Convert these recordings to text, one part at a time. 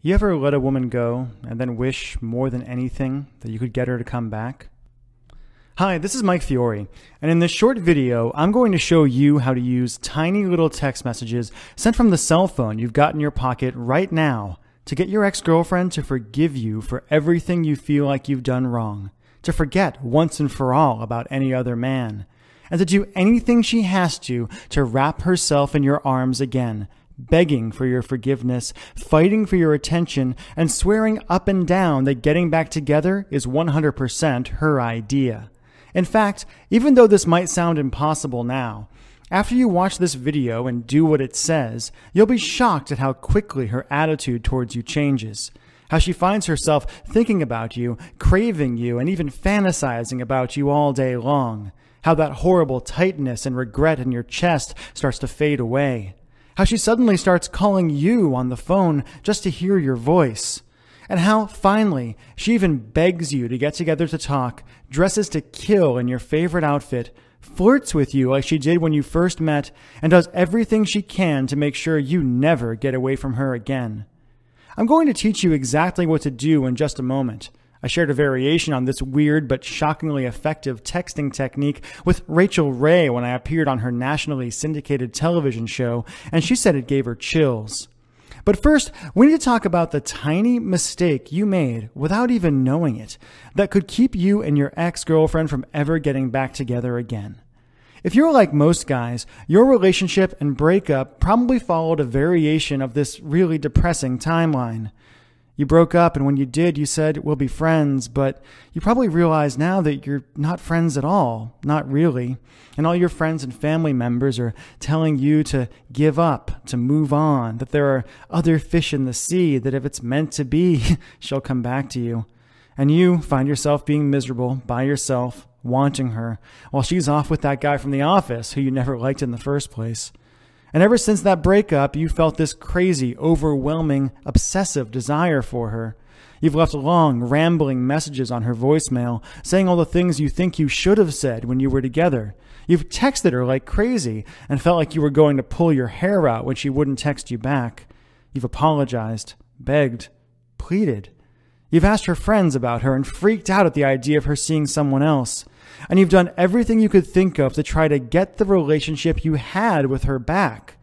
You ever let a woman go and then wish more than anything that you could get her to come back? Hi, this is Mike Fiore, and in this short video, I'm going to show you how to use tiny little text messages sent from the cell phone you've got in your pocket right now to get your ex-girlfriend to forgive you for everything you feel like you've done wrong, to forget once and for all about any other man, and to do anything she has to wrap herself in your arms again, begging for your forgiveness, fighting for your attention, and swearing up and down that getting back together is 100% her idea. In fact, even though this might sound impossible now, after you watch this video and do what it says, you'll be shocked at how quickly her attitude towards you changes, how she finds herself thinking about you, craving you, and even fantasizing about you all day long, how that horrible tightness and regret in your chest starts to fade away, how she suddenly starts calling you on the phone just to hear your voice, and how, finally, she even begs you to get together to talk, dresses to kill in your favorite outfit, flirts with you like she did when you first met, and does everything she can to make sure you never get away from her again. I'm going to teach you exactly what to do in just a moment. I shared a variation on this weird but shockingly effective texting technique with Rachel Ray when I appeared on her nationally syndicated television show, and she said it gave her chills. But first, we need to talk about the tiny mistake you made without even knowing it that could keep you and your ex-girlfriend from ever getting back together again. If you're like most guys, your relationship and breakup probably followed a variation of this really depressing timeline. You broke up, and when you did, you said, "We'll be friends," but you probably realize now that you're not friends at all, not really, and all your friends and family members are telling you to give up, to move on, that there are other fish in the sea, that if it's meant to be, she'll come back to you. And you find yourself being miserable by yourself, wanting her, while she's off with that guy from the office who you never liked in the first place. And ever since that breakup, you felt this crazy, overwhelming, obsessive desire for her. You've left long, rambling messages on her voicemail, saying all the things you think you should have said when you were together. You've texted her like crazy and felt like you were going to pull your hair out when she wouldn't text you back. You've apologized, begged, pleaded. You've asked her friends about her and freaked out at the idea of her seeing someone else. And you've done everything you could think of to try to get the relationship you had with her back.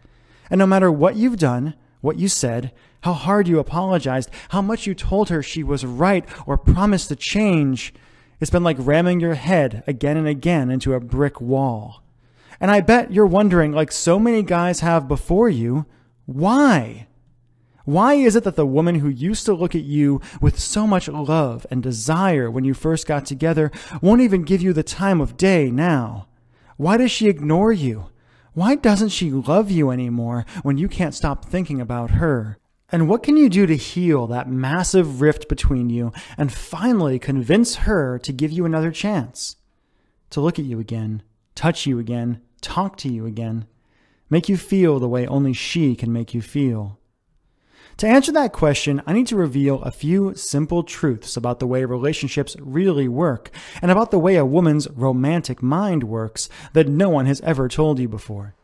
And no matter what you've done, what you said, how hard you apologized, how much you told her she was right or promised to change, it's been like ramming your head again and again into a brick wall. And I bet you're wondering, like so many guys have before you, why? Why is it that the woman who used to look at you with so much love and desire when you first got together won't even give you the time of day now? Why does she ignore you? Why doesn't she love you anymore when you can't stop thinking about her? And what can you do to heal that massive rift between you and finally convince her to give you another chance? To look at you again, touch you again, talk to you again, make you feel the way only she can make you feel. To answer that question, I need to reveal a few simple truths about the way relationships really work and about the way a woman's romantic mind works that no one has ever told you before,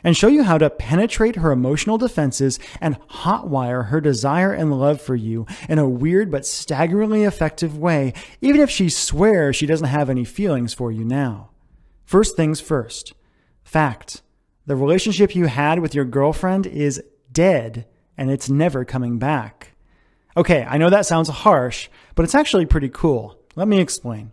and show you how to penetrate her emotional defenses and hotwire her desire and love for you in a weird but staggeringly effective way, even if she swears she doesn't have any feelings for you now. First things first. Fact. The relationship you had with your girlfriend is dead. And it's never coming back. Okay, I know that sounds harsh, but it's actually pretty cool. Let me explain.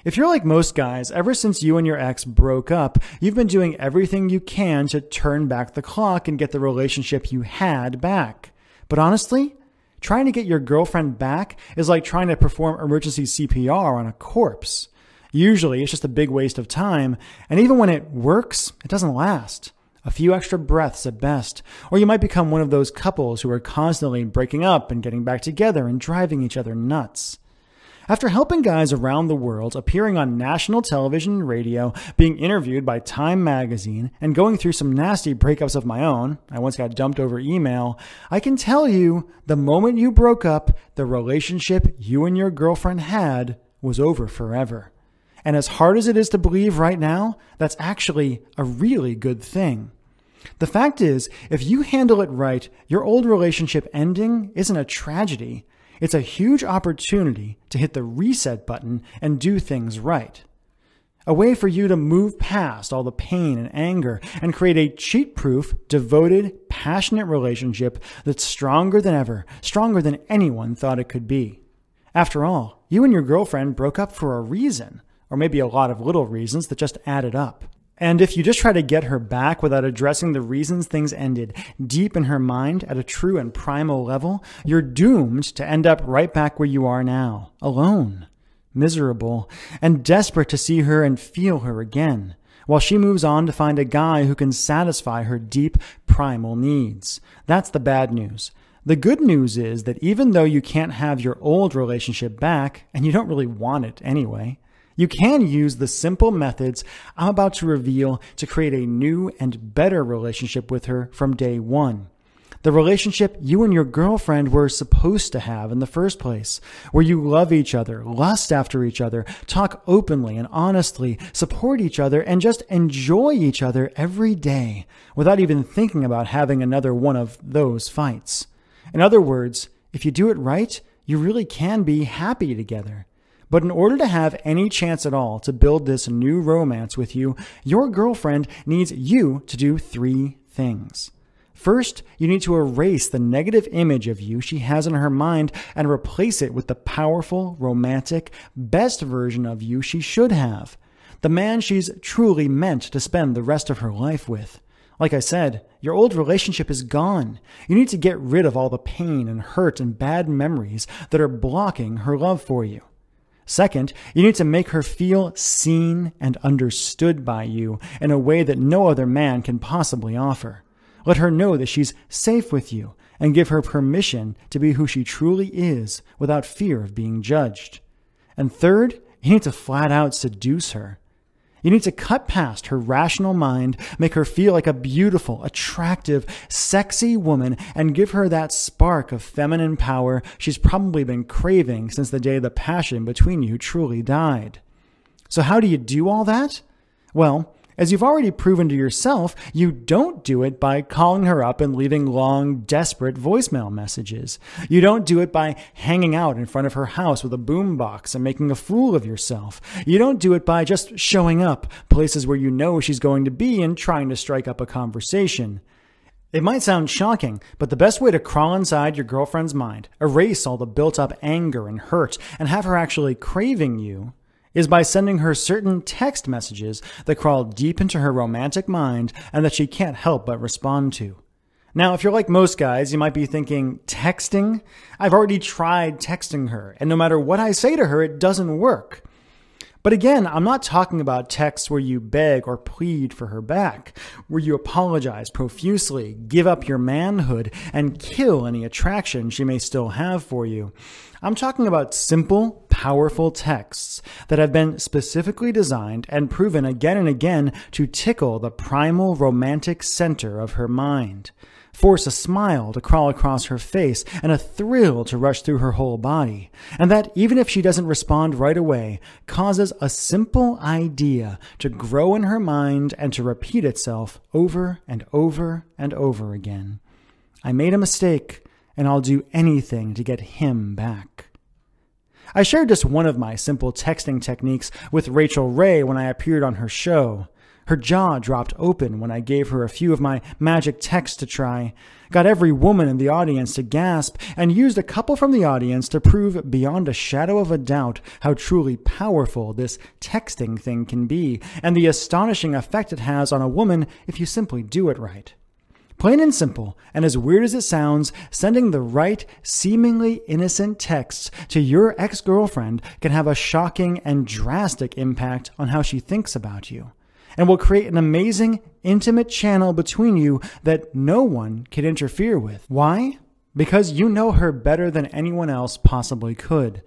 If you're like most guys, ever since you and your ex broke up, you've been doing everything you can to turn back the clock and get the relationship you had back. But honestly, trying to get your girlfriend back is like trying to perform emergency CPR on a corpse. Usually, it's just a big waste of time, and even when it works, it doesn't last. A few extra breaths at best, or you might become one of those couples who are constantly breaking up and getting back together and driving each other nuts. After helping guys around the world, appearing on national television and radio, being interviewed by Time magazine, and going through some nasty breakups of my own, I once got dumped over email, I can tell you, the moment you broke up, the relationship you and your girlfriend had was over forever. And as hard as it is to believe right now, that's actually a really good thing. The fact is, if you handle it right, your old relationship ending isn't a tragedy. It's a huge opportunity to hit the reset button and do things right. A way for you to move past all the pain and anger and create a cheat-proof, devoted, passionate relationship that's stronger than ever, stronger than anyone thought it could be. After all, you and your girlfriend broke up for a reason, or maybe a lot of little reasons that just added up. And if you just try to get her back without addressing the reasons things ended deep in her mind at a true and primal level, you're doomed to end up right back where you are now, alone, miserable, and desperate to see her and feel her again, while she moves on to find a guy who can satisfy her deep, primal needs. That's the bad news. The good news is that even though you can't have your old relationship back, and you don't really want it anyway, you can use the simple methods I'm about to reveal to create a new and better relationship with her from day one. The relationship you and your girlfriend were supposed to have in the first place, where you love each other, lust after each other, talk openly and honestly, support each other, and just enjoy each other every day without even thinking about having another one of those fights. In other words, if you do it right, you really can be happy together. But in order to have any chance at all to build this new romance with you, your girlfriend needs you to do 3 things. First, you need to erase the negative image of you she has in her mind and replace it with the powerful, romantic, best version of you she should have. The man she's truly meant to spend the rest of her life with. Like I said, your old relationship is gone. You need to get rid of all the pain and hurt and bad memories that are blocking her love for you. Second, you need to make her feel seen and understood by you in a way that no other man can possibly offer. Let her know that she's safe with you and give her permission to be who she truly is without fear of being judged. And third, you need to flat out seduce her. You need to cut past her rational mind, make her feel like a beautiful, attractive, sexy woman, and give her that spark of feminine power she's probably been craving since the day the passion between you truly died. So how do you do all that? Well, as you've already proven to yourself, you don't do it by calling her up and leaving long, desperate voicemail messages. You don't do it by hanging out in front of her house with a boombox and making a fool of yourself. You don't do it by just showing up places where you know she's going to be and trying to strike up a conversation. It might sound shocking, but the best way to crawl inside your girlfriend's mind, erase all the built-up anger and hurt, and have her actually craving you, is by sending her certain text messages that crawl deep into her romantic mind and that she can't help but respond to. Now, if you're like most guys, you might be thinking, texting? I've already tried texting her, and no matter what I say to her, it doesn't work. But again, I'm not talking about texts where you beg or plead for her back, where you apologize profusely, give up your manhood, and kill any attraction she may still have for you. I'm talking about simple, powerful texts that have been specifically designed and proven again and again to tickle the primal romantic center of her mind. Force a smile to crawl across her face and a thrill to rush through her whole body. And that, even if she doesn't respond right away, causes a simple idea to grow in her mind and to repeat itself over and over and over again. I made a mistake, and I'll do anything to get him back. I shared just one of my simple texting techniques with Rachel Ray when I appeared on her show. Her jaw dropped open when I gave her a few of my magic texts to try, got every woman in the audience to gasp, and used a couple from the audience to prove beyond a shadow of a doubt how truly powerful this texting thing can be, and the astonishing effect it has on a woman if you simply do it right. Plain and simple, and as weird as it sounds, sending the right, seemingly innocent texts to your ex-girlfriend can have a shocking and drastic impact on how she thinks about you, and will create an amazing, intimate channel between you that no one can interfere with. Why? Because you know her better than anyone else possibly could.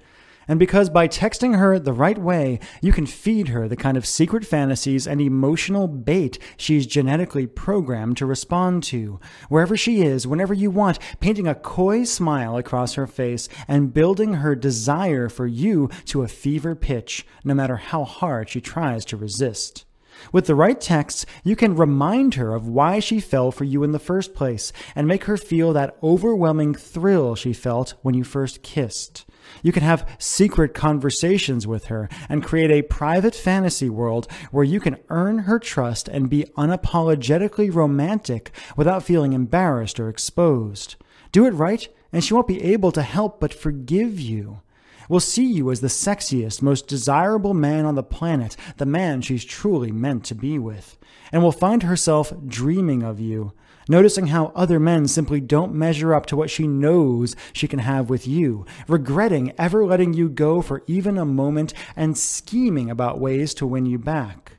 And because by texting her the right way, you can feed her the kind of secret fantasies and emotional bait she's genetically programmed to respond to, wherever she is, whenever you want, painting a coy smile across her face and building her desire for you to a fever pitch, no matter how hard she tries to resist. With the right texts, you can remind her of why she fell for you in the first place and make her feel that overwhelming thrill she felt when you first kissed. You can have secret conversations with her and create a private fantasy world where you can earn her trust and be unapologetically romantic without feeling embarrassed or exposed. Do it right, and she won't be able to help but forgive you. Will see you as the sexiest, most desirable man on the planet, the man she's truly meant to be with, and will find herself dreaming of you, noticing how other men simply don't measure up to what she knows she can have with you, regretting ever letting you go for even a moment, and scheming about ways to win you back.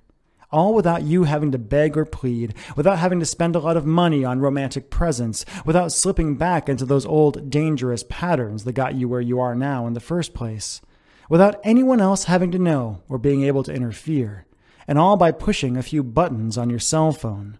All without you having to beg or plead, without having to spend a lot of money on romantic presents, without slipping back into those old dangerous patterns that got you where you are now in the first place, without anyone else having to know or being able to interfere, and all by pushing a few buttons on your cell phone.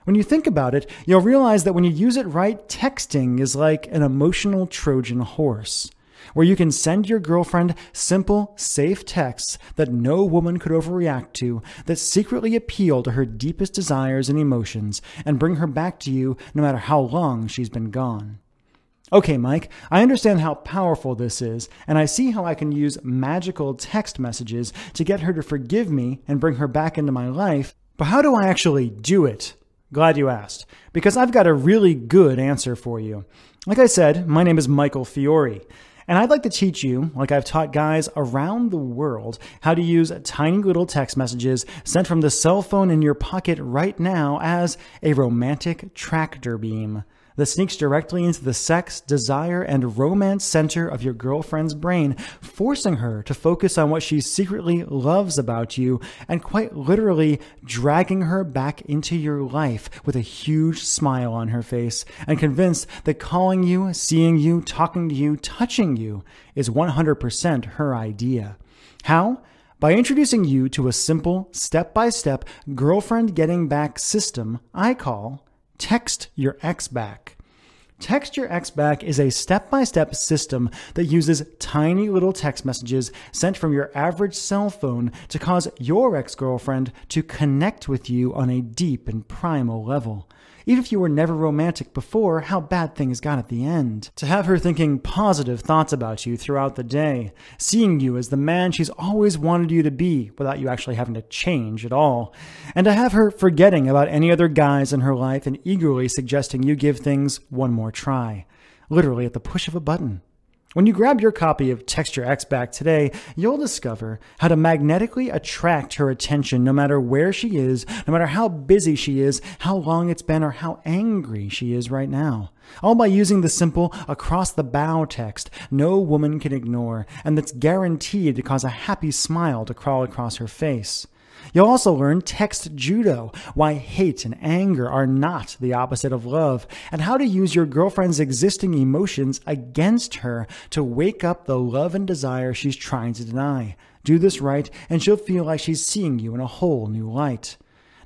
When you think about it, you'll realize that when you use it right, texting is like an emotional Trojan horse, where you can send your girlfriend simple, safe texts that no woman could overreact to, that secretly appeal to her deepest desires and emotions, and bring her back to you no matter how long she's been gone. Okay, Mike, I understand how powerful this is, and I see how I can use magical text messages to get her to forgive me and bring her back into my life, but how do I actually do it? Glad you asked, because I've got a really good answer for you. Like I said, my name is Michael Fiore, and I'd like to teach you, like I've taught guys around the world, how to use tiny little text messages sent from the cell phone in your pocket right now as a romantic tractor beam that sneaks directly into the sex, desire, and romance center of your girlfriend's brain, forcing her to focus on what she secretly loves about you and quite literally dragging her back into your life with a huge smile on her face and convinced that calling you, seeing you, talking to you, touching you is 100% her idea. How? By introducing you to a simple, step-by-step girlfriend getting back system I call Text Your Ex Back. Text Your Ex Back is a step-by-step system that uses tiny little text messages sent from your average cell phone to cause your ex-girlfriend to connect with you on a deep and primal level. Even if you were never romantic before, how bad things got at the end. To have her thinking positive thoughts about you throughout the day, seeing you as the man she's always wanted you to be without you actually having to change at all. And to have her forgetting about any other guys in her life and eagerly suggesting you give things one more try. Literally at the push of a button. When you grab your copy of Text Your Ex Back today, you'll discover how to magnetically attract her attention no matter where she is, no matter how busy she is, how long it's been, or how angry she is right now. All by using the simple across-the-bow text no woman can ignore, and that's guaranteed to cause a happy smile to crawl across her face. You'll also learn text judo, why hate and anger are not the opposite of love, and how to use your girlfriend's existing emotions against her to wake up the love and desire she's trying to deny. Do this right, and she'll feel like she's seeing you in a whole new light.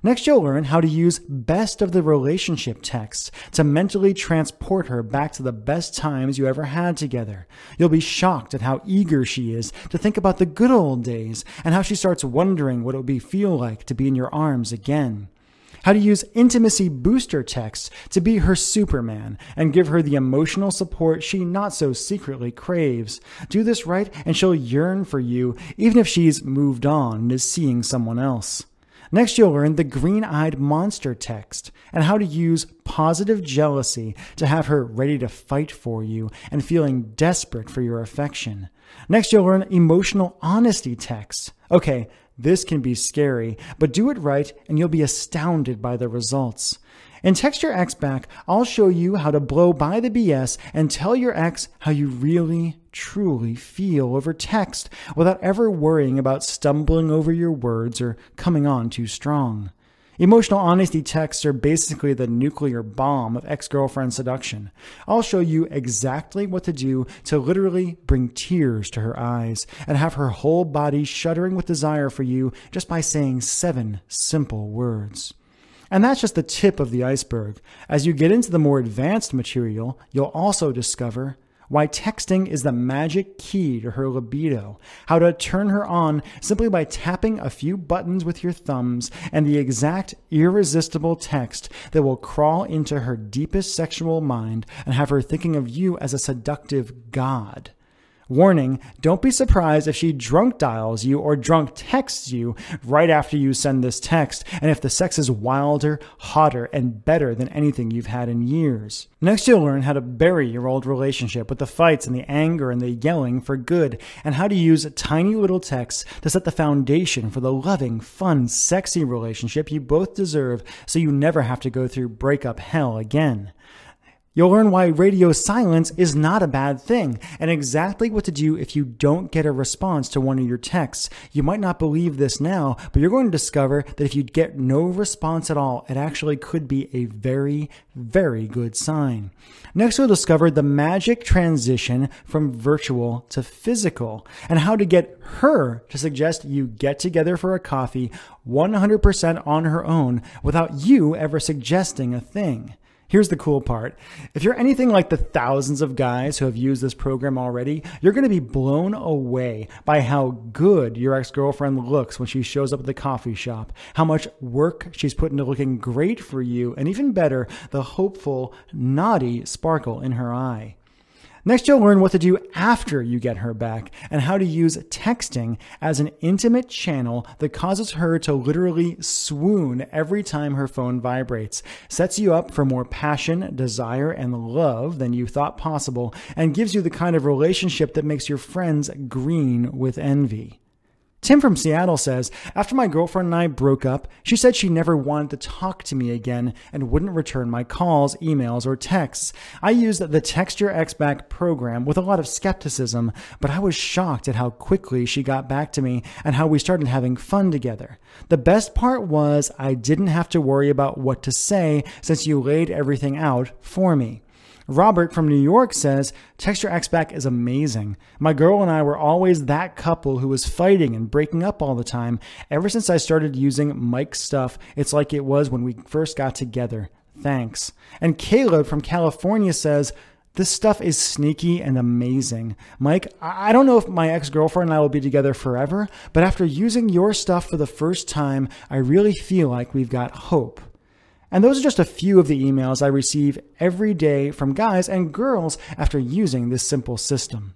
Next, you'll learn how to use best of the relationship texts to mentally transport her back to the best times you ever had together. You'll be shocked at how eager she is to think about the good old days and how she starts wondering what it would feel like to be in your arms again. How to use intimacy booster texts to be her Superman and give her the emotional support she not so secretly craves. Do this right and she'll yearn for you even if she's moved on and is seeing someone else. Next, you'll learn the green-eyed monster text and how to use positive jealousy to have her ready to fight for you and feeling desperate for your affection. Next, you'll learn emotional honesty texts. Okay, this can be scary, but do it right and you'll be astounded by the results. In Text Your Ex Back, I'll show you how to blow by the BS and tell your ex how you really, truly feel over text without ever worrying about stumbling over your words or coming on too strong. Emotional honesty texts are basically the nuclear bomb of ex-girlfriend seduction. I'll show you exactly what to do to literally bring tears to her eyes and have her whole body shuddering with desire for you just by saying 7 simple words. And that's just the tip of the iceberg. As you get into the more advanced material, you'll also discover why texting is the magic key to her libido, how to turn her on simply by tapping a few buttons with your thumbs, and the exact irresistible text that will crawl into her deepest sexual mind and have her thinking of you as a seductive god. Warning, don't be surprised if she drunk dials you or drunk texts you right after you send this text, and if the sex is wilder, hotter, and better than anything you've had in years. Next, you'll learn how to bury your old relationship with the fights and the anger and the yelling for good, and how to use tiny little texts to set the foundation for the loving, fun, sexy relationship you both deserve so you never have to go through breakup hell again. You'll learn why radio silence is not a bad thing, and exactly what to do if you don't get a response to one of your texts. You might not believe this now, but you're going to discover that if you get no response at all, it actually could be a very, very good sign. Next, we'll discover the magic transition from virtual to physical, and how to get her to suggest you get together for a coffee 100% on her own without you ever suggesting a thing. Here's the cool part. If you're anything like the thousands of guys who have used this program already, you're going to be blown away by how good your ex-girlfriend looks when she shows up at the coffee shop, how much work she's put into looking great for you, and even better, the hopeful, naughty sparkle in her eye. Next, you'll learn what to do after you get her back and how to use texting as an intimate channel that causes her to literally swoon every time her phone vibrates, sets you up for more passion, desire, and love than you thought possible, and gives you the kind of relationship that makes your friends green with envy. Tim from Seattle says, after my girlfriend and I broke up, she said she never wanted to talk to me again and wouldn't return my calls, emails, or texts. I used the Text Your Ex Back program with a lot of skepticism, but I was shocked at how quickly she got back to me and how we started having fun together. The best part was I didn't have to worry about what to say since you laid everything out for me. Robert from New York says, Text Your Ex Back is amazing. My girl and I were always that couple who was fighting and breaking up all the time. Ever since I started using Mike's stuff, it's like it was when we first got together. Thanks. And Caleb from California says, this stuff is sneaky and amazing. Mike, I don't know if my ex-girlfriend and I will be together forever, but after using your stuff for the first time, I really feel like we've got hope. And those are just a few of the emails I receive every day from guys and girls after using this simple system.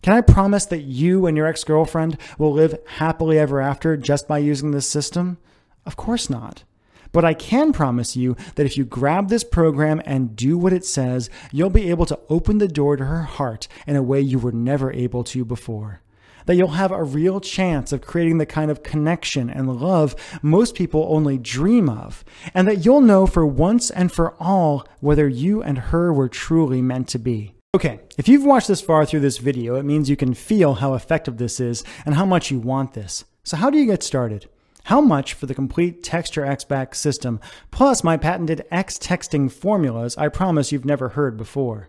Can I promise that you and your ex-girlfriend will live happily ever after just by using this system? Of course not. But I can promise you that if you grab this program and do what it says, you'll be able to open the door to her heart in a way you were never able to before. That you'll have a real chance of creating the kind of connection and love most people only dream of, and that you'll know for once and for all whether you and her were truly meant to be. Okay, if you've watched this far through this video, it means you can feel how effective this is and how much you want this. So how do you get started? How much for the complete Text Your Ex Back system, plus my patented X texting formulas I promise you've never heard before?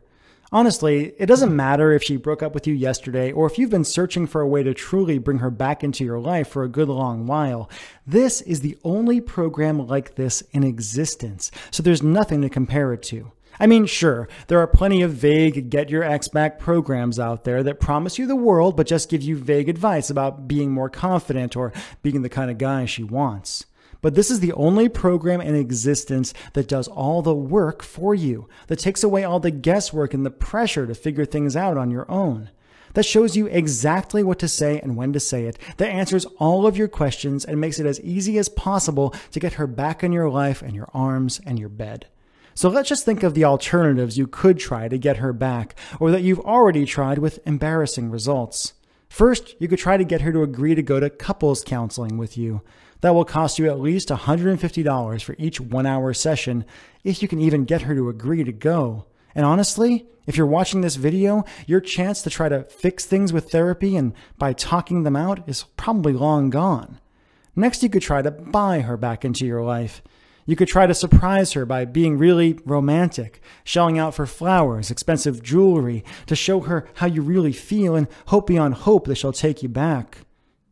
Honestly, it doesn't matter if she broke up with you yesterday or if you've been searching for a way to truly bring her back into your life for a good long while. This is the only program like this in existence, so there's nothing to compare it to. I mean, sure, there are plenty of vague Get Your Ex Back programs out there that promise you the world but just give you vague advice about being more confident or being the kind of guy she wants. But this is the only program in existence that does all the work for you, that takes away all the guesswork and the pressure to figure things out on your own, that shows you exactly what to say and when to say it, that answers all of your questions and makes it as easy as possible to get her back in your life and your arms and your bed. So let's just think of the alternatives you could try to get her back, or that you've already tried with embarrassing results. First, you could try to get her to agree to go to couples counseling with you. That will cost you at least $150 for each 1-hour session, if you can even get her to agree to go. And honestly, if you're watching this video, your chance to try to fix things with therapy and by talking them out is probably long gone. Next, you could try to buy her back into your life. You could try to surprise her by being really romantic, shelling out for flowers, expensive jewelry, to show her how you really feel and hope beyond hope that she'll take you back.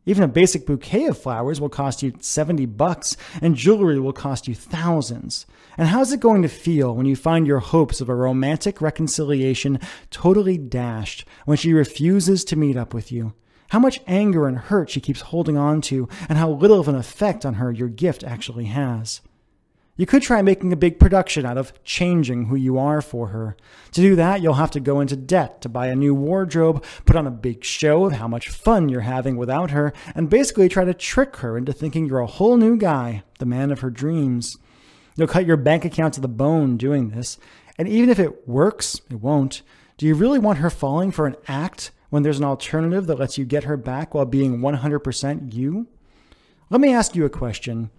Even a basic bouquet of flowers will cost you $70, and jewelry will cost you thousands. And how's it going to feel when you find your hopes of a romantic reconciliation totally dashed when she refuses to meet up with you? How much anger and hurt she keeps holding on to, and how little of an effect on her your gift actually has. You could try making a big production out of changing who you are for her. To do that, you'll have to go into debt to buy a new wardrobe, put on a big show of how much fun you're having without her, and basically try to trick her into thinking you're a whole new guy, the man of her dreams. You'll cut your bank account to the bone doing this, and even if it works, it won't. Do you really want her falling for an act when there's an alternative that lets you get her back while being 100% you? Let me ask you a question.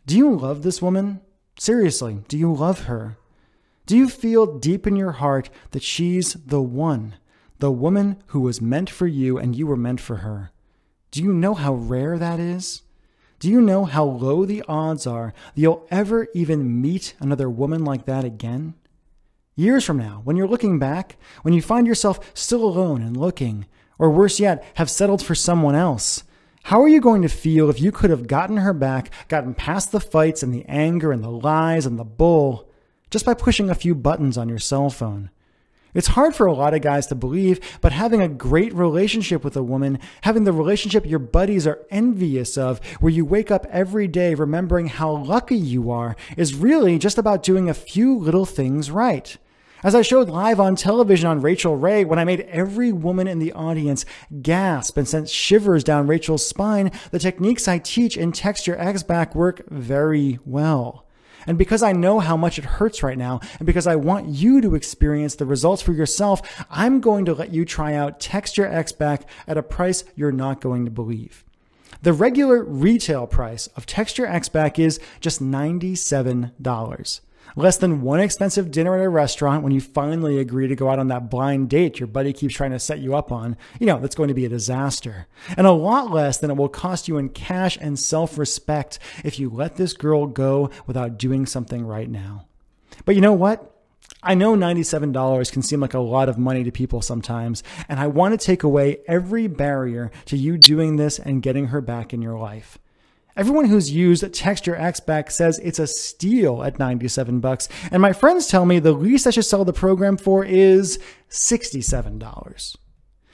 Do you love this woman? Seriously, do you love her? Do you feel deep in your heart that she's the one, the woman who was meant for you and you were meant for her? Do you know how rare that is? Do you know how low the odds are that you'll ever even meet another woman like that again? Years from now, when you're looking back, when you find yourself still alone and looking, or worse yet, have settled for someone else, how are you going to feel if you could have gotten her back, gotten past the fights and the anger and the lies and the bull, just by pushing a few buttons on your cell phone? It's hard for a lot of guys to believe, but having a great relationship with a woman, having the relationship your buddies are envious of, where you wake up every day remembering how lucky you are, is really just about doing a few little things right. As I showed live on television on Rachel Ray, when I made every woman in the audience gasp and sent shivers down Rachel's spine, the techniques I teach in Text Your Ex Back work very well. And because I know how much it hurts right now, and because I want you to experience the results for yourself, I'm going to let you try out Text Your Ex Back at a price you're not going to believe. The regular retail price of Text Your Ex Back is just $97. Less than one expensive dinner at a restaurant when you finally agree to go out on that blind date your buddy keeps trying to set you up on. That's going to be a disaster. And a lot less than it will cost you in cash and self-respect if you let this girl go without doing something right now. But you know what? I know $97 can seem like a lot of money to people sometimes, and I want to take away every barrier to you doing this and getting her back in your life. Everyone who's used Text Your Ex Back says it's a steal at $97, and my friends tell me the least I should sell the program for is $67.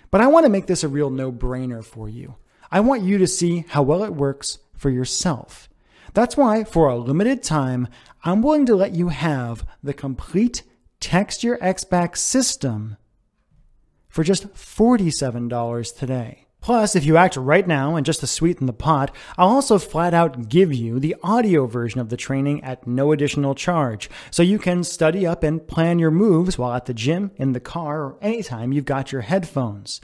But I want to make this a real no-brainer for you. I want you to see how well it works for yourself. That's why, for a limited time, I'm willing to let you have the complete Text Your Ex Back system for just $47 today. Plus, if you act right now and just to sweeten the pot, I'll also flat out give you the audio version of the training at no additional charge, so you can study up and plan your moves while at the gym, in the car, or anytime you've got your headphones.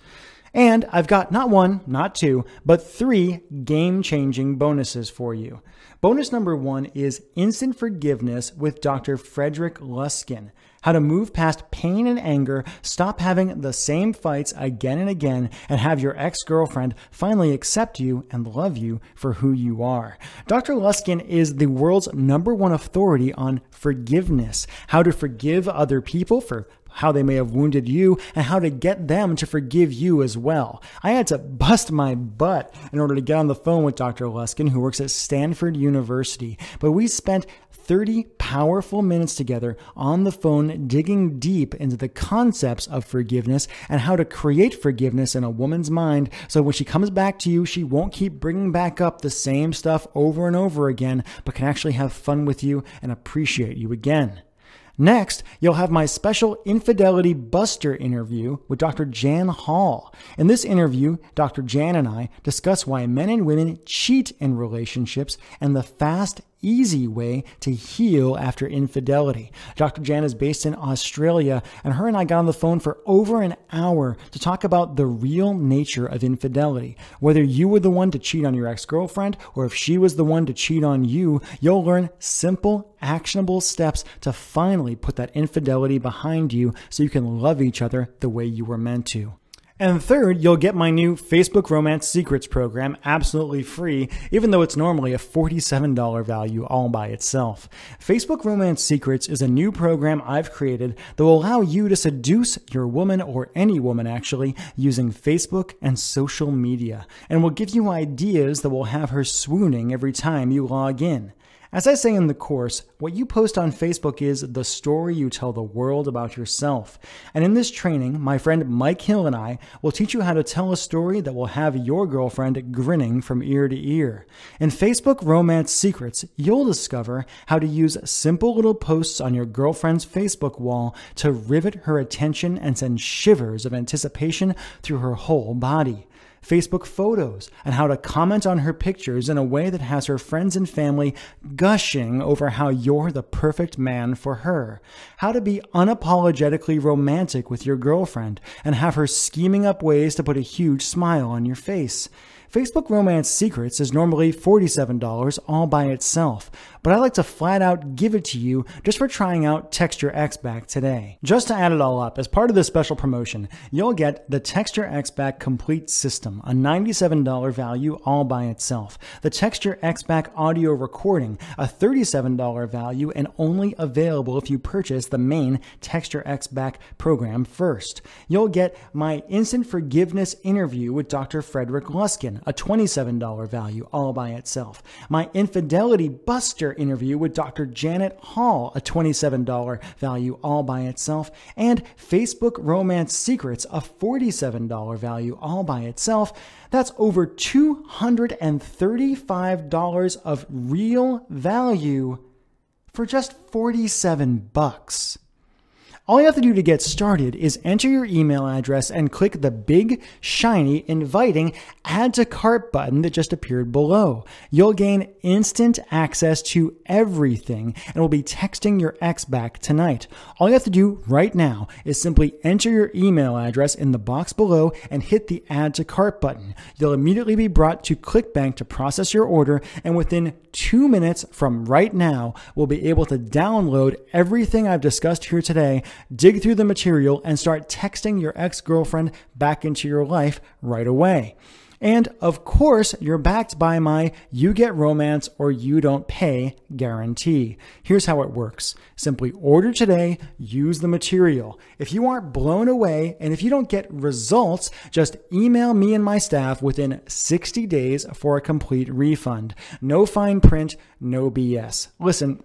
And I've got not one, not two, but 3 game-changing bonuses for you. Bonus number 1 is Instant Forgiveness with Dr. Frederick Luskin. How to move past pain and anger, stop having the same fights again and again, and have your ex-girlfriend finally accept you and love you for who you are. Dr. Luskin is the world's #1 authority on forgiveness, how to forgive other people for how they may have wounded you, and how to get them to forgive you as well. I had to bust my butt in order to get on the phone with Dr. Luskin, who works at Stanford University. But we spent 30 powerful minutes together on the phone digging deep into the concepts of forgiveness and how to create forgiveness in a woman's mind so when she comes back to you, she won't keep bringing back up the same stuff over and over again, but can actually have fun with you and appreciate you again. Next, you'll have my special Infidelity Buster interview with Dr. Jan Hall. In this interview, Dr. Jan and I discuss why men and women cheat in relationships and the fast, easy way to heal after infidelity. Dr. Jan is based in Australia, and her and I got on the phone for over an hour to talk about the real nature of infidelity. Whether you were the one to cheat on your ex-girlfriend or if she was the one to cheat on you, you'll learn simple, actionable steps to finally put that infidelity behind you so you can love each other the way you were meant to. And third, you'll get my new Facebook Romance Secrets program absolutely free, even though it's normally a $47 value all by itself. Facebook Romance Secrets is a new program I've created that will allow you to seduce your woman, or any woman actually, using Facebook and social media, and will give you ideas that will have her swooning every time you log in. As I say in the course, what you post on Facebook is the story you tell the world about yourself. And in this training, my friend Mike Hill and I will teach you how to tell a story that will have your girlfriend grinning from ear to ear. In Facebook Romance Secrets, you'll discover how to use simple little posts on your girlfriend's Facebook wall to rivet her attention and send shivers of anticipation through her whole body. Facebook photos, and how to comment on her pictures in a way that has her friends and family gushing over how you're the perfect man for her. How to be unapologetically romantic with your girlfriend and have her scheming up ways to put a huge smile on your face. Facebook Romance Secrets is normally $47 all by itself, but I like to flat out give it to you just for trying out Text Your Ex Back today. Just to add it all up, as part of this special promotion, you'll get the Text Your Ex Back Complete System, a $97 value all by itself, the Text Your Ex Back Audio Recording, a $37 value and only available if you purchase the main Text Your Ex Back program first. You'll get my Instant Forgiveness interview with Dr. Frederick Luskin, a $27 value all by itself. My Infidelity Buster interview with Dr. Janet Hall, a $27 value all by itself. And Facebook Romance Secrets, a $47 value all by itself. That's over $235 of real value for just 47 bucks. All you have to do to get started is enter your email address and click the big, shiny, inviting Add to Cart button that just appeared below. You'll gain instant access to everything and will be texting your ex back tonight. All you have to do right now is simply enter your email address in the box below and hit the Add to Cart button. You'll immediately be brought to ClickBank to process your order, and within 2 minutes from right now, we'll be able to download everything I've discussed here today, dig through the material, and start texting your ex-girlfriend back into your life right away. And of course, you're backed by my You Get Romance or You Don't Pay guarantee. Here's how it works. Simply order today, use the material. If you aren't blown away and if you don't get results, just email me and my staff within 60 days for a complete refund. No fine print, no BS. Listen,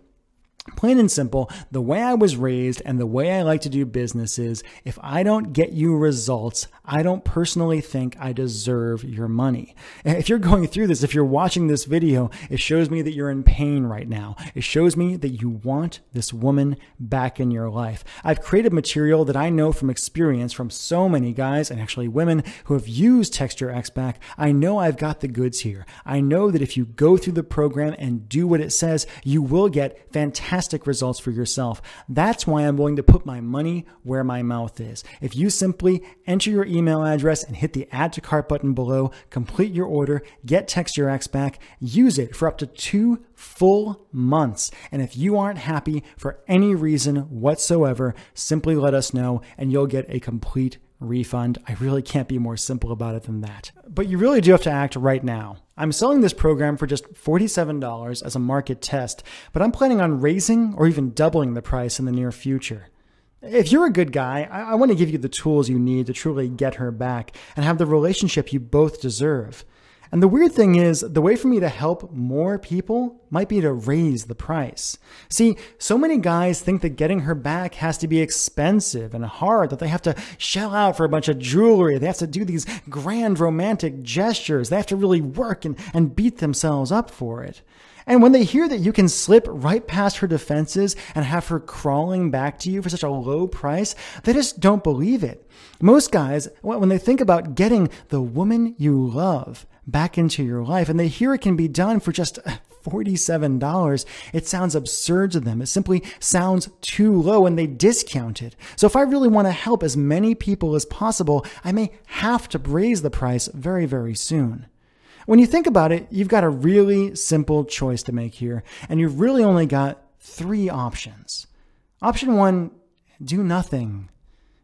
plain and simple, the way I was raised and the way I like to do business is, if I don't get you results, I don't personally think I deserve your money. If you're going through this, if you're watching this video, it shows me that you're in pain right now. It shows me that you want this woman back in your life. I've created material that I know from experience from so many guys, and actually women, who have used Text Your Ex Back. I know I've got the goods here. I know that if you go through the program and do what it says, you will get fantastic results for yourself. That's why I'm willing to put my money where my mouth is. If you simply enter your email address and hit the Add to Cart button below, complete your order, get Text Your Ex Back, use it for up to 2 full months. And if you aren't happy for any reason whatsoever, simply let us know and you'll get a complete refund. I really can't be more simple about it than that. But you really do have to act right now. I'm selling this program for just $47 as a market test, but I'm planning on raising or even doubling the price in the near future. If you're a good guy, I want to give you the tools you need to truly get her back and have the relationship you both deserve. And the weird thing is, the way for me to help more people might be to raise the price. See, so many guys think that getting her back has to be expensive and hard, that they have to shell out for a bunch of jewelry. They have to do these grand romantic gestures. They have to really work and beat themselves up for it. And when they hear that you can slip right past her defenses and have her crawling back to you for such a low price, they just don't believe it. Most guys, when they think about getting the woman you love back into your life and they hear it can be done for just $47, it sounds absurd to them. It simply sounds too low and they discount it. So if I really want to help as many people as possible, I may have to raise the price very, very soon. When you think about it, you've got a really simple choice to make here, and you've really only got 3 options. Option 1, do nothing.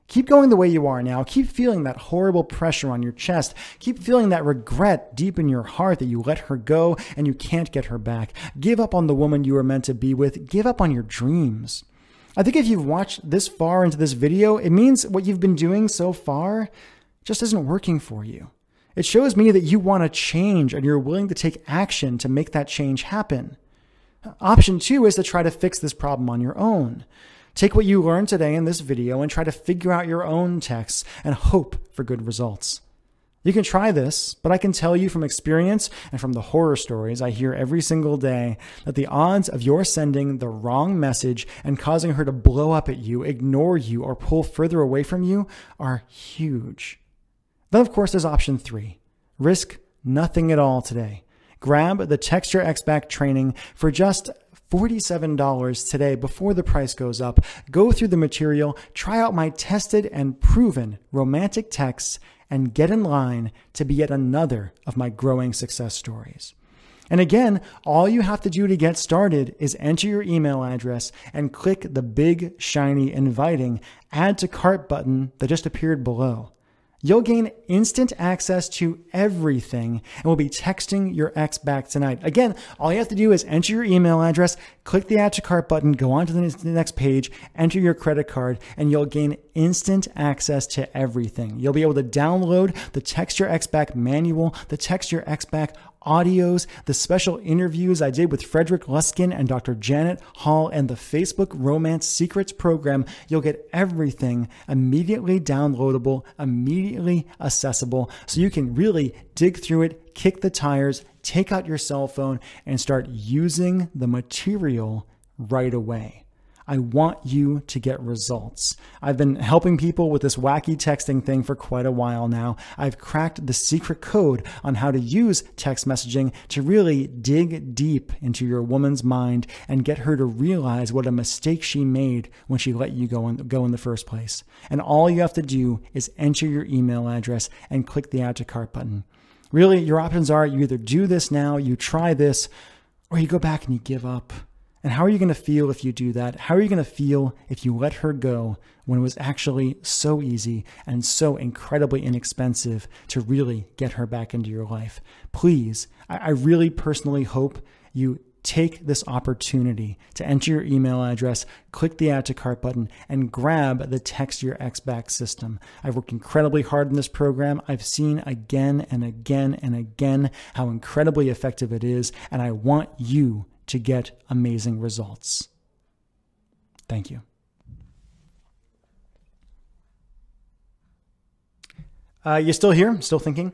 Keep going the way you are now. Keep feeling that horrible pressure on your chest. Keep feeling that regret deep in your heart that you let her go and you can't get her back. Give up on the woman you were meant to be with. Give up on your dreams. I think if you've watched this far into this video, it means what you've been doing so far just isn't working for you. It shows me that you want to change and you're willing to take action to make that change happen. Option 2 is to try to fix this problem on your own. Take what you learned today in this video and try to figure out your own texts and hope for good results. You can try this, but I can tell you from experience and from the horror stories I hear every single day that the odds of your sending the wrong message and causing her to blow up at you, ignore you, or pull further away from you are huge. Then, of course, there's option 3. Risk nothing at all today. Grab the Text Your Ex Back training for just $47 today before the price goes up. Go through the material, try out my tested and proven romantic texts, and get in line to be yet another of my growing success stories. And again, all you have to do to get started is enter your email address and click the big, shiny, inviting Add to Cart button that just appeared below. You'll gain instant access to everything and we'll be texting your ex back tonight. Again, all you have to do is enter your email address, click the Add to Cart button, go on to the next page, enter your credit card, and you'll gain instant access to everything. You'll be able to download the Text Your Ex Back manual, the Text Your Ex Back audios, the special interviews I did with Frederick Luskin and Dr. Janet Hall, and the Facebook Romance Secrets program. You'll get everything immediately downloadable, immediately accessible, so you can really dig through it, kick the tires, take out your cell phone, and start using the material right away. I want you to get results. I've been helping people with this wacky texting thing for quite a while now. I've cracked the secret code on how to use text messaging to really dig deep into your woman's mind and get her to realize what a mistake she made when she let you go in the first place. And all you have to do is enter your email address and click the Add to Cart button. Really, your options are you either do this now, you try this, or you go back and you give up. And how are you going to feel if you do that? How are you going to feel if you let her go when it was actually so easy and so incredibly inexpensive to really get her back into your life? Please, I really personally hope you take this opportunity to enter your email address, click the Add to Cart button, and grab the Text Your Ex Back system. I've worked incredibly hard in this program. I've seen again and again and again how incredibly effective it is, and I want you to get amazing results. Thank you. You still here? Still thinking?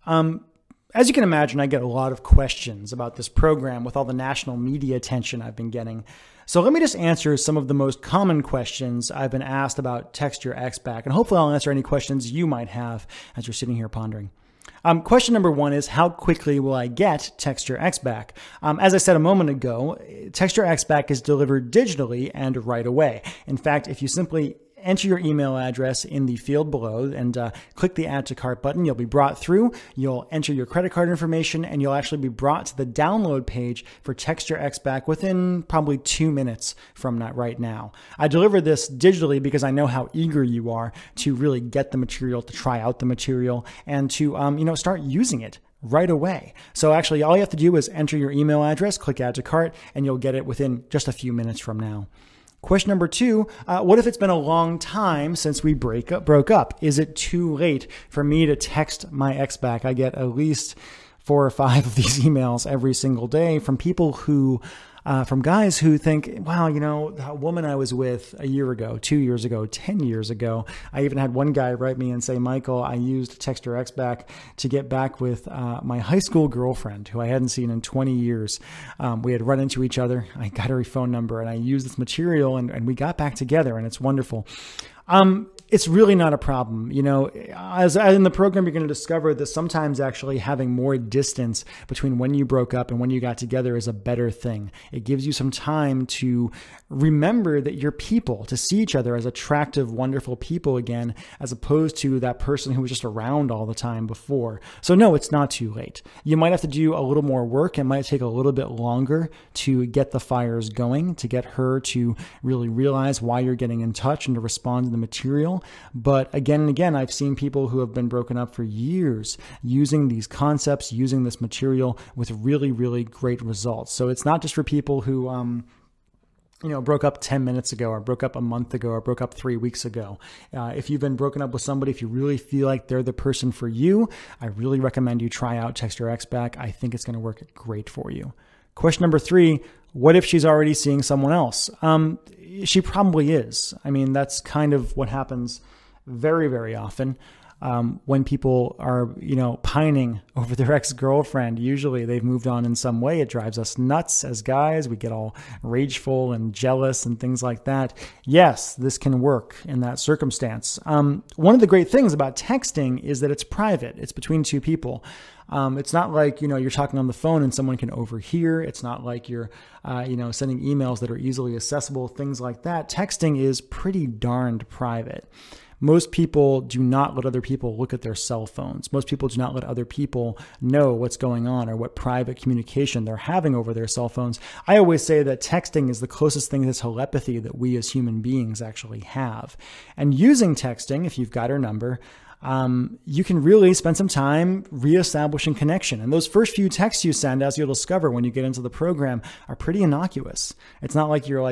As you can imagine, I get a lot of questions about this program with all the national media attention I've been getting. So let me just answer some of the most common questions I've been asked about Text Your Ex Back, and hopefully I'll answer any questions you might have as you're sitting here pondering. Question number 1 is, how quickly will I get Text Your Ex Back? As I said a moment ago, Text Your Ex Back is delivered digitally and right away. In fact, if you simply enter your email address in the field below and click the Add to Cart button, you'll be brought through, you'll enter your credit card information, and you'll actually be brought to the download page for Text Your Ex Back within probably 2 minutes from right now. I deliver this digitally because I know how eager you are to really get the material, to try out the material, and to start using it right away. So actually, all you have to do is enter your email address, click Add to Cart, and you'll get it within just a few minutes from now. Question number 2, what if it's been a long time since we broke up? Is it too late for me to text my ex back? I get at least 4 or 5 of these emails every single day from people who, from guys who think, wow, that woman I was with a year ago, 2 years ago, 10 years ago. I even had one guy write me and say, Michael, I used Text Your Ex Back to get back with my high school girlfriend who I hadn't seen in 20 years. We had run into each other. I got her phone number and I used this material and we got back together, and it's wonderful. It's really not a problem. As in the program, you're going to discover that sometimes actually having more distance between when you broke up and when you got together is a better thing. It gives you some time to remember that you're people, to see each other as attractive, wonderful people again, as opposed to that person who was just around all the time before. So no, it's not too late. You might have to do a little more work. It might take a little bit longer to get the fires going, to get her to really realize why you're getting in touch and to respond in the material. But again and again, I've seen people who have been broken up for years using these concepts, using this material with really, really great results. So it's not just for people who, broke up 10 minutes ago or broke up a month ago or broke up 3 weeks ago. If you've been broken up with somebody, if you really feel like they're the person for you, I really recommend you try out Text Your Ex Back. I think it's going to work great for you. Question number 3, what if she's already seeing someone else? She probably is. I mean, that's kind of what happens very, very often. When people are, pining over their ex-girlfriend, usually they've moved on in some way. It drives us nuts as guys. We get all rageful and jealous and things like that. Yes, this can work in that circumstance. One of the great things about texting is that it's private. It's between two people. It's not like, you're talking on the phone and someone can overhear. It's not like you're, sending emails that are easily accessible, things like that. Texting is pretty darned private. Most people do not let other people look at their cell phones. Most people do not let other people know what's going on or what private communication they're having over their cell phones. I always say that texting is the closest thing to telepathy that we as human beings actually have. And using texting, if you've got her number, you can really spend some time reestablishing connection. And those first few texts you send, as you'll discover when you get into the program, are pretty innocuous. It's not like you're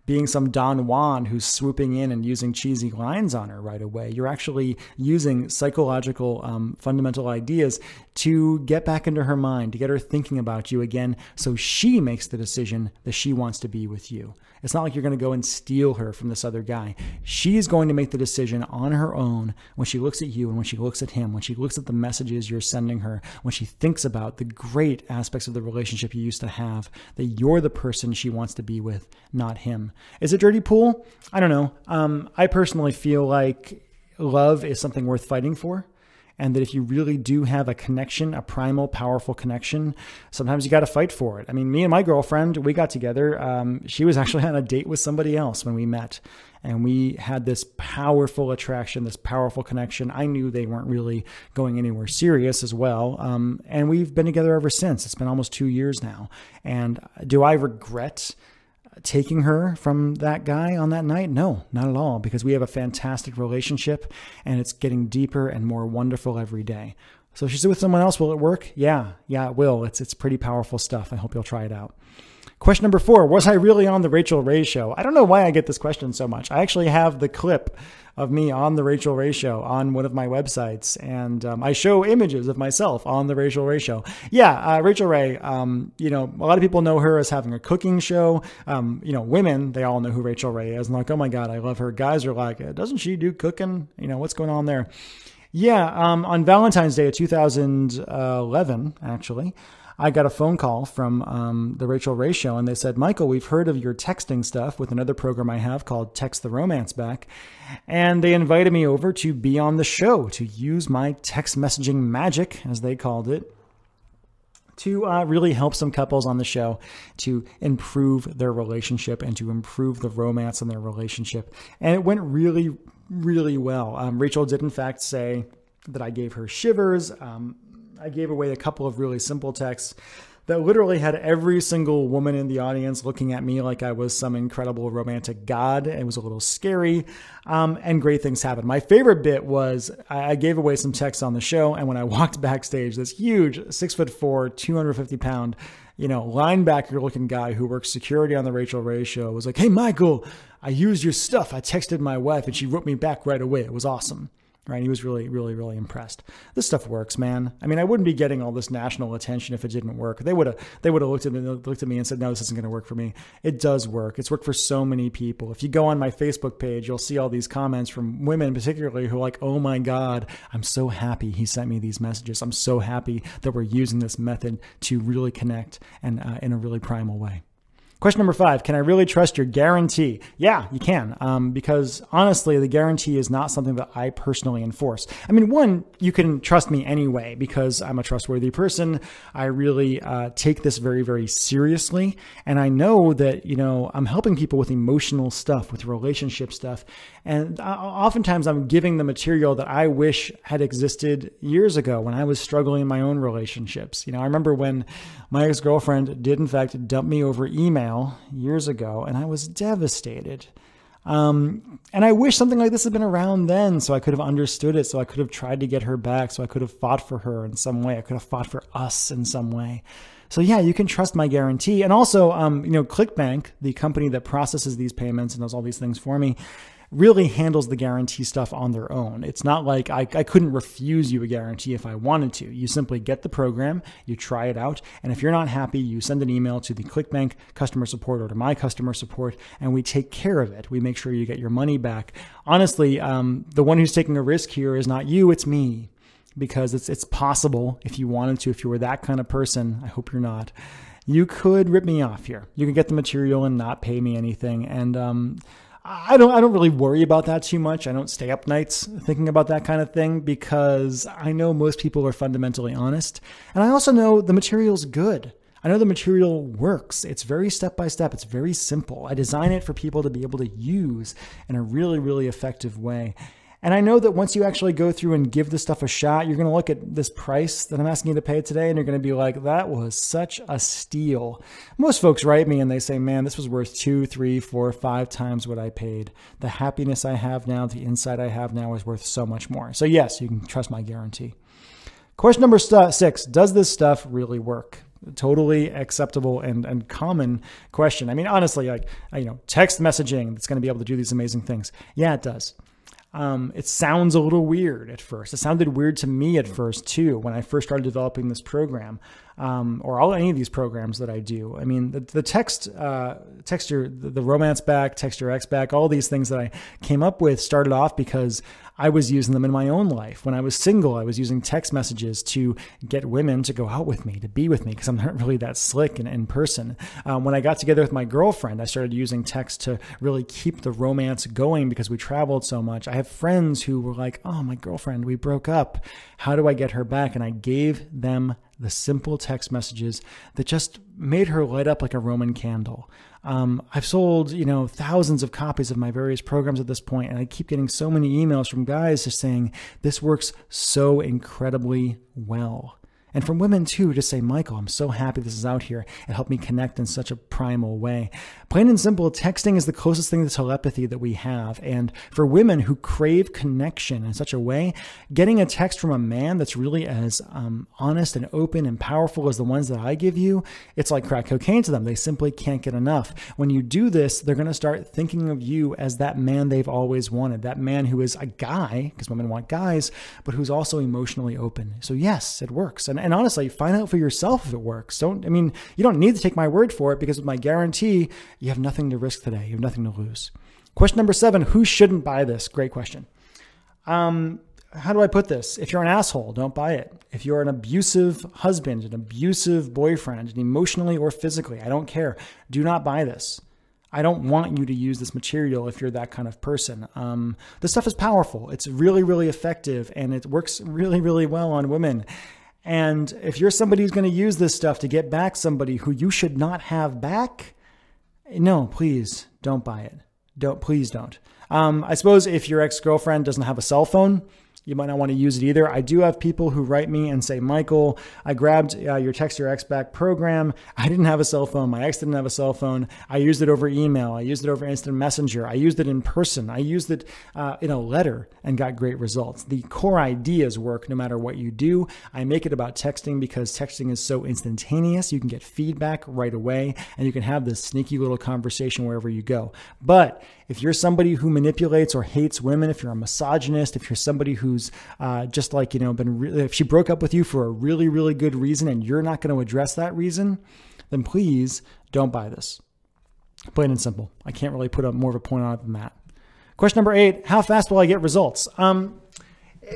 being some Don Juan who's swooping in and using cheesy lines on her right away. You're actually using psychological fundamental ideas to get back into her mind, to get her thinking about you again, so she makes the decision that she wants to be with you. It's not like you're going to go and steal her from this other guy. She's going to make the decision on her own when she looks at you and when she looks at him, when she looks at the messages you're sending her, when she thinks about the great aspects of the relationship you used to have, that you're the person she wants to be with, not him. Is it dirty pool? I don't know. I personally feel like love is something worth fighting for. And that if you really do have a connection, a primal, powerful connection, sometimes you got to fight for it. I mean, me and my girlfriend, we got together. She was actually on a date with somebody else when we met. And we had this powerful attraction, this powerful connection. I knew they weren't really going anywhere serious as well. And we've been together ever since. It's been almost 2 years now. And do I regret taking her from that guy on that night? No, not at all, because we have a fantastic relationship and it's getting deeper and more wonderful every day. So if she's with someone else, will it work? Yeah, it will. It's pretty powerful stuff. I hope you'll try it out. Question number 4, was I really on the Rachel Ray Show? I don't know why I get this question so much. I actually have the clip of me on the Rachel Ray Show on one of my websites, and I show images of myself on the Rachel Ray Show. Yeah, Rachel Ray, a lot of people know her as having a cooking show. Women, they all know who Rachel Ray is, and like, oh my God, I love her. Guys are like, doesn't she do cooking? What's going on there? Yeah, on Valentine's Day of 2011, actually, I got a phone call from the Rachel Ray Show, and they said, Michael, we've heard of your texting stuff with another program I have called Text the Romance Back. And they invited me over to be on the show, to use my text messaging magic, as they called it, to really help some couples on the show to improve their relationship and to improve the romance in their relationship. And it went really, really well. Rachel did, in fact, say that I gave her shivers. I gave away a couple of really simple texts that literally had every single woman in the audience looking at me like I was some incredible romantic god. It was a little scary, and great things happened. My favorite bit was I gave away some texts on the show, and when I walked backstage, this huge 6'4", 250-pound, linebacker-looking guy who works security on the Rachel Ray Show was like, "Hey, Michael, I used your stuff. I texted my wife, and she wrote me back right away. It was awesome." Right? He was really, really, really impressed. This stuff works, man. I mean, I wouldn't be getting all this national attention if it didn't work. They would have looked at me and said, no, this isn't going to work for me. It does work. It's worked for so many people. If you go on my Facebook page, you'll see all these comments from women particularly who are like, oh my God, I'm so happy he sent me these messages. I'm so happy that we're using this method to really connect and in a really primal way. Question number 5, can I really trust your guarantee? Yeah, you can, because honestly, the guarantee is not something that I personally enforce. I mean, one, you can trust me anyway because I'm a trustworthy person. I really take this very, very seriously. And I know that, I'm helping people with emotional stuff, with relationship stuff. And oftentimes I'm giving the material that I wish had existed years ago when I was struggling in my own relationships. I remember when my ex-girlfriend did in fact dump me over email years ago, and I was devastated. And I wish something like this had been around then so I could have understood it, so I could have tried to get her back, so I could have fought for her in some way. I could have fought for us in some way. So yeah, you can trust my guarantee. And also, ClickBank, the company that processes these payments and does all these things for me, really handles the guarantee stuff on their own. It's not like I couldn't refuse you a guarantee if I wanted to. You simply get the program, you try it out, and if you're not happy, you send an email to the ClickBank customer support or to my customer support, and we take care of it. We make sure you get your money back. Honestly, the one who's taking a risk here is not you, it's me. Because it's possible, if you wanted to, if you were that kind of person, I hope you're not, you could rip me off here. You could get the material and not pay me anything. And I don't really worry about that too much. I don't stay up nights thinking about that kind of thing because I know most people are fundamentally honest. And I also know the material's good. I know the material works. It's very step by step. It's very simple. I design it for people to be able to use in a really, really effective way. And I know that once you actually go through and give this stuff a shot, you're going to look at this price that I'm asking you to pay today, and you're going to be like, that was such a steal. Most folks write me and they say, man, this was worth 2, 3, 4, 5 times what I paid. The happiness I have now, the insight I have now is worth so much more. So yes, you can trust my guarantee. Question number 6, does this stuff really work? Totally acceptable and common question. I mean, honestly, text messaging that's going to be able to do these amazing things. Yeah, it does. It sounds a little weird at first. It sounded weird to me at first too, when I first started developing this program, or any of these programs that I do. I mean, the the romance back, text your ex back, all these things that I came up with started off because I was using them in my own life. When I was single, I was using text messages to get women to go out with me, to be with me, because I'm not really that slick in person. When I got together with my girlfriend, I started using text to really keep the romance going because we traveled so much. I have friends who were like, oh, my girlfriend, we broke up. How do I get her back? And I gave them the simple text messages that just made her light up like a Roman candle. I've sold, thousands of copies of my various programs at this point, and I keep getting so many emails from guys just saying, this works so incredibly well. And from women too, to say, Michael, I'm so happy this is out here. It helped me connect in such a primal way. Plain and simple, texting is the closest thing to telepathy that we have. And for women who crave connection in such a way, getting a text from a man that's really as honest and open and powerful as the ones that I give you, it's like crack cocaine to them. They simply can't get enough. When you do this, they're going to start thinking of you as that man they've always wanted, that man who is a guy, because women want guys, but who's also emotionally open. So yes, it works. And honestly, find out for yourself if it works. You don't need to take my word for it, because with my guarantee, you have nothing to risk today. You have nothing to lose. Question number 7, who shouldn't buy this? Great question. How do I put this? If you're an asshole, don't buy it. If you're an abusive husband, an abusive boyfriend, and emotionally or physically, I don't care. Do not buy this. I don't want you to use this material if you're that kind of person. This stuff is powerful. It's really, really effective, and it works really, really well on women. And if you're somebody who's going to use this stuff to get back somebody who you should not have back, no, please don't buy it. Please don't. I suppose if your ex-girlfriend doesn't have a cell phone, you might not want to use it either. I do have people who write me and say, Michael, I grabbed your Text Your Ex Back program. I didn't have a cell phone. My ex didn't have a cell phone. I used it over email. I used it over instant messenger. I used it in person. I used it in a letter and got great results. The core ideas work no matter what you do. I make it about texting because texting is so instantaneous. You can get feedback right away, and you can have this sneaky little conversation wherever you go. But if you're somebody who manipulates or hates women, if you're a misogynist, if you're somebody who's just like, if she broke up with you for a really, really good reason and you're not going to address that reason, then please don't buy this. Plain and simple. I can't really put more of a point on it than that. Question number 8, how fast will I get results?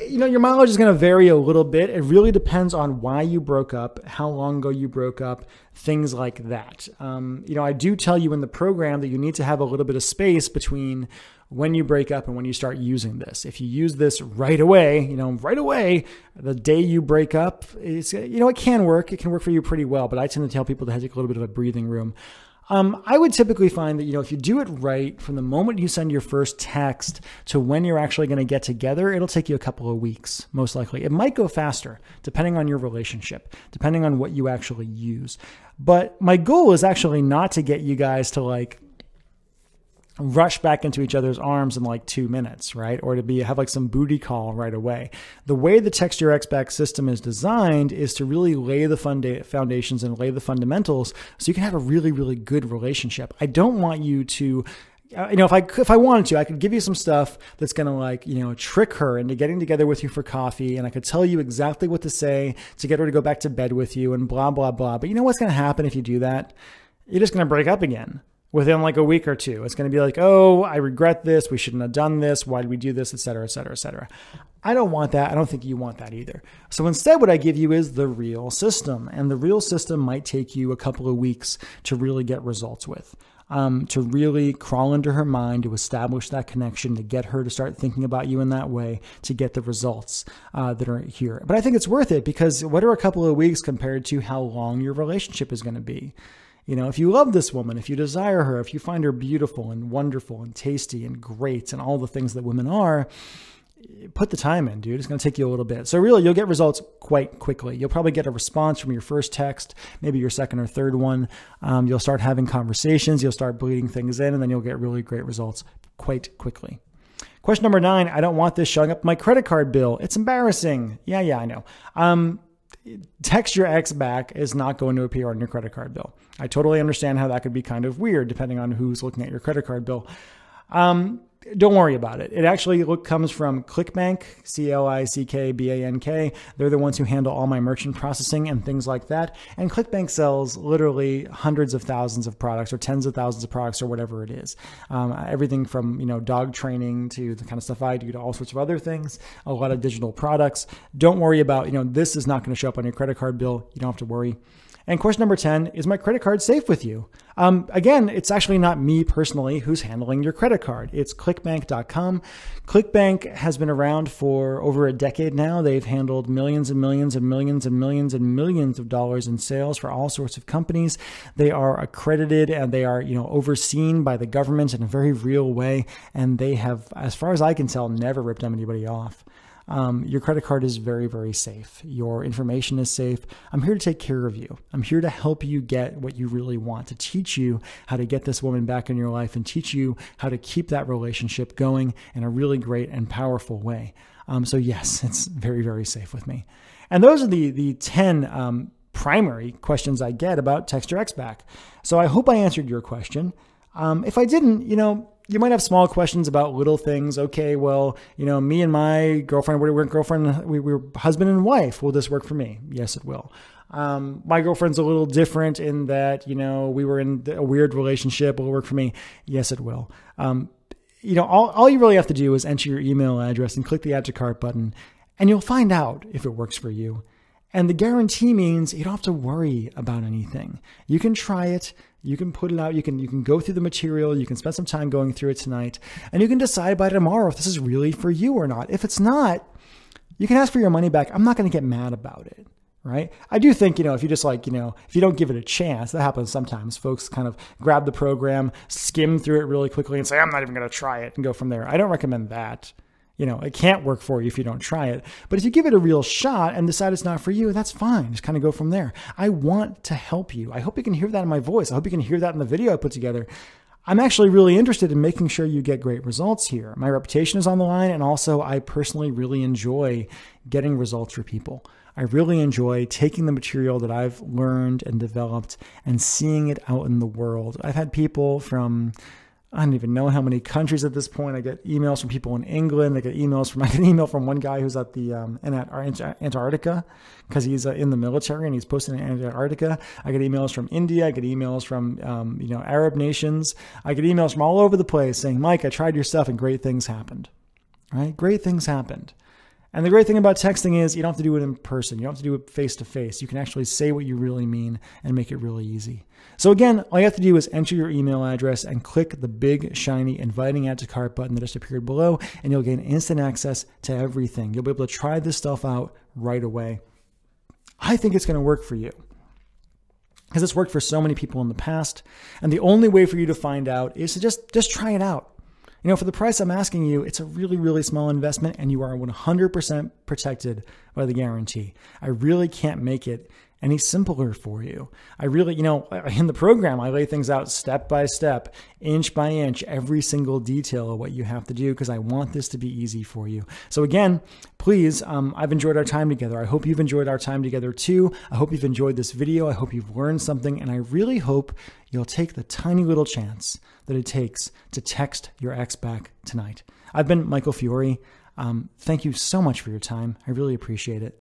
Your mileage is going to vary a little bit. It really depends on why you broke up, how long ago you broke up, things like that. I do tell you in the program that you need to have a little bit of space between when you break up and when you start using this. If you use this right away, the day you break up, it can work. It can work for you pretty well, but I tend to tell people to take a little bit of a breathing room. I would typically find that, if you do it right from the moment you send your first text to when you're actually going to get together, it'll take you a couple of weeks, most likely. It might go faster, depending on your relationship, depending on what you actually use. But my goal is actually not to get you guys to rush back into each other's arms in like 2 minutes, right? Or to have like some booty call right away. The way the Text Your Ex Back system is designed is to really lay the foundations and lay the fundamentals so you can have a really, really good relationship. I don't want you to, if I wanted to, I could give you some stuff that's going to like, trick her into getting together with you for coffee. And I could tell you exactly what to say to get her to go back to bed with you and blah, blah, blah. But you know what's going to happen if you do that? You're just going to break up again. Within like a week or two, it's going to be like, oh, I regret this. We shouldn't have done this. Why did we do this? Et cetera, et cetera, et cetera. I don't want that. I don't think you want that either. So instead, what I give you is the real system. And the real system might take you a couple of weeks to really get results with, to really crawl into her mind, to establish that connection, to get her to start thinking about you in that way, to get the results that are here. But I think it's worth it because what are a couple of weeks compared to how long your relationship is going to be? If you love this woman, if you desire her, if you find her beautiful and wonderful and tasty and great and all the things that women are, put the time in, dude. It's going to take you a little bit. So really, you'll get results quite quickly. You'll probably get a response from your first text, maybe your second or third one. You'll start having conversations. You'll start bleeding things in, and then you'll get really great results quite quickly. Question number 9, I don't want this showing up my credit card bill. It's embarrassing. Yeah, I know. Text Your Ex Back is not going to appear on your credit card bill. I totally understand how that could be kind of weird depending on who's looking at your credit card bill. Don't worry about it. It actually comes from ClickBank, ClickBank. They're the ones who handle all my merchant processing and things like that. And ClickBank sells literally hundreds of thousands of products or tens of thousands of products or whatever it is. Everything from, dog training to the kind of stuff I do to all sorts of other things, a lot of digital products. Don't worry about, this is not going to show up on your credit card bill. You don't have to worry. And question number 10, is my credit card safe with you? Again, it's actually not me personally who's handling your credit card. It's clickbank.com. ClickBank has been around for over a decade now. They've handled millions and millions and millions and millions and millions of dollars in sales for all sorts of companies. They are accredited and they are, overseen by the government in a very real way. And they have, as far as I can tell, never ripped anybody off. Your credit card is very, very safe. Your information is safe. I'm here to take care of you. I'm here to help you get what you really want, to teach you how to get this woman back in your life and teach you how to keep that relationship going in a really great and powerful way. So yes, it's very, very safe with me. And those are the 10 primary questions I get about Text Your Ex Back. So I hope I answered your question. If I didn't, you might have small questions about little things. Okay, well, me and my girlfriend, we were husband and wife. Will this work for me? Yes, it will. My girlfriend's a little different in that, we were in a weird relationship. Will it work for me? Yes, it will. All you really have to do is enter your email address and click the Add to Cart button, and you'll find out if it works for you. And the guarantee means you don't have to worry about anything. You can try it. You can put it out. You can go through the material. You can spend some time going through it tonight, and you can decide by tomorrow if this is really for you or not. If it's not, you can ask for your money back. I'm not going to get mad about it, right? I do think, if you just if you don't give it a chance, that happens sometimes. Folks kind of grab the program, skim through it really quickly and say, I'm not even going to try it and go from there. I don't recommend that. It can't work for you if you don't try it. But if you give it a real shot and decide it's not for you, that's fine. Just kind of go from there. I want to help you. I hope you can hear that in my voice. I hope you can hear that in the video I put together. I'm actually really interested in making sure you get great results here. My reputation is on the line, and also I personally really enjoy getting results for people. I really enjoy taking the material that I've learned and developed and seeing it out in the world. I've had people from I don't even know how many countries at this point. I get emails from people in England. I get an email from one guy who's at the Antarctica because he's in the military and he's posted in Antarctica. I get emails from India. I get emails from Arab nations. I get emails from all over the place saying, Mike, I tried your stuff and great things happened. Right? Great things happened. And the great thing about texting is you don't have to do it in person. You don't have to do it face to face. You can actually say what you really mean and make it really easy. So again, all you have to do is enter your email address and click the big, shiny, inviting add to cart button that just appeared below, and you'll gain instant access to everything. You'll be able to try this stuff out right away. I think it's going to work for you because it's worked for so many people in the past. And the only way for you to find out is to just try it out. For the price I'm asking you, it's a really, really small investment and you are 100% protected by the guarantee. I really can't make it any simpler for you. I really, in the program, I lay things out step by step, inch by inch, every single detail of what you have to do, because I want this to be easy for you. So again, please, I've enjoyed our time together. I hope you've enjoyed our time together too. I hope you've enjoyed this video. I hope you've learned something, and I really hope you'll take the tiny little chance that it takes to text your ex back tonight. I've been Michael Fiore. Thank you so much for your time. I really appreciate it.